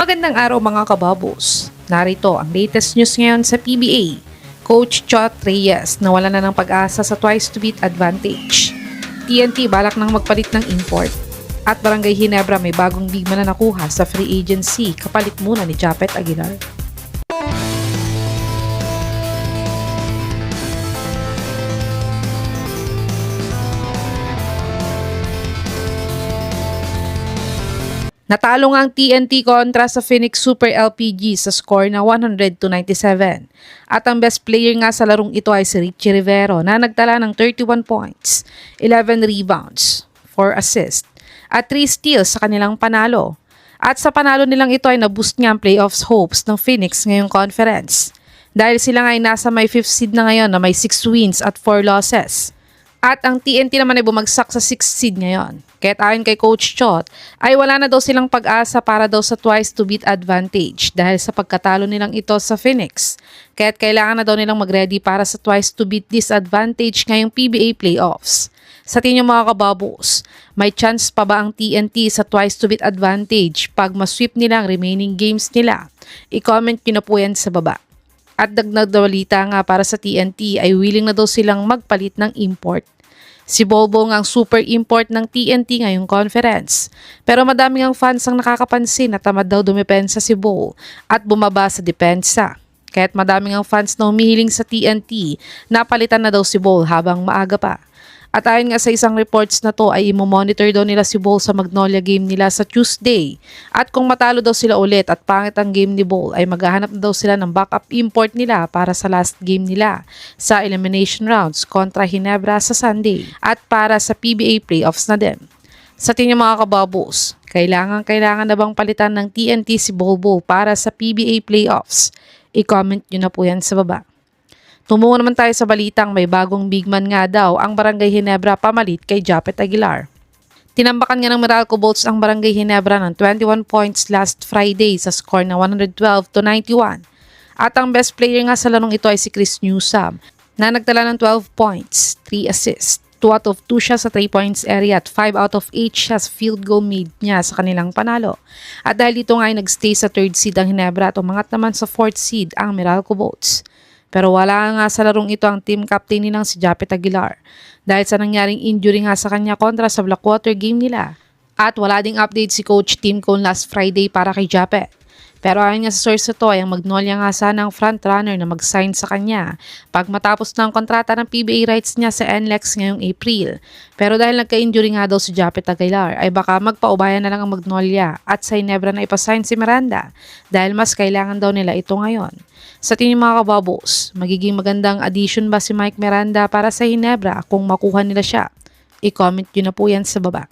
Magandang araw mga kababos. Narito ang latest news ngayon sa PBA. Coach Chot Reyes nawala na ng pag-asa sa twice to beat advantage. TNT balak nang magpalit ng import. At Barangay Ginebra may bagong big man na nakuha sa free agency kapalit muna ni Japet Aguilar. Natalo nga ang TNT kontra sa Phoenix Super LPG sa score na 100-97. At ang best player nga sa larong ito ay si Richie Rivero na nagtala ng 31 points, 11 rebounds, 4 assists, at 3 steals sa kanilang panalo. At sa panalo nilang ito ay naboost nga ang playoffs hopes ng Phoenix ngayong conference. Dahil sila nga ay nasa may 5th seed na ngayon na may 6 wins at 4 losses. At ang TNT naman ay bumagsak sa 6th seed ngayon. Kaya't ayon kay Coach Chot, ay wala na daw silang pag-asa para daw sa twice to beat advantage dahil sa pagkatalo nilang ito sa Phoenix. Kaya't kailangan na daw nilang mag-ready para sa twice to beat disadvantage ngayong PBA playoffs. Sa tingin mga kababos, may chance pa ba ang TNT sa twice to beat advantage pag masweep nila ang remaining games nila? I-comment nyo na po yan sa baba. At dagdag na balita nga para sa TNT ay willing na daw silang magpalit ng import. Si Bobo nga ang super import ng TNT ngayong conference. Pero madami ang fans ang nakakapansin na tamad daw dumepensa si Bo at bumaba sa depensa. Kaya't madaming ang fans na humihiling sa TNT na palitan na daw si Bo habang maaga pa. At ayon nga sa isang reports na to ay imomonitor daw nila si Bol sa Magnolia game nila sa Tuesday. At kung matalo daw sila ulit at pangit ang game ni Bol ay maghahanap na daw sila ng backup import nila para sa last game nila sa elimination rounds kontra Ginebra sa Sunday at para sa PBA playoffs na din. Sa tingin mga kababos, kailangan na bang palitan ng TNT si Bol para sa PBA playoffs? I-comment nyo na po yan sa baba. Tumungo naman tayo sa balitang may bagong big man nga daw ang Barangay Ginebra pamalit kay Japet Aguilar. Tinambakan nga ng Meralco Bolts ang Barangay Ginebra ng 21 points last Friday sa score na 112-91. At ang best player nga sa larong ito ay si Chris Newsome na nagtala ng 12 points, 3 assists. 2 out of 2 siya sa 3 points area at 5 out of 8 siya sa field goal made niya sa kanilang panalo. At dahil dito nga ay nagstay sa 3rd seed ang Ginebra at umangat naman sa 4th seed ang Meralco Bolts. Pero wala nga sa larong ito ang team captain nilang si Japet Aguilar dahil sa nangyaring injury nga sa kanya kontra sa Blackwater game nila. At wala ding update si Coach Tim Cone last Friday para kay Japet. Pero ayon nga sa source ito ay ang Magnolia nga sana ang frontrunner na mag-sign sa kanya pag matapos na ang kontrata ng PBA rights niya sa NLEX ngayong April. Pero dahil nagka-injury nga daw si Japet Aguilar ay baka magpaubayan na lang ang Magnolia at sa Ginebra na ipasign si Miranda dahil mas kailangan daw nila ito ngayon. Sa tingin mga kababos, magiging magandang addition ba si Mike Miranda para sa Ginebra kung makuha nila siya? I-comment nyo na po yan sa baba.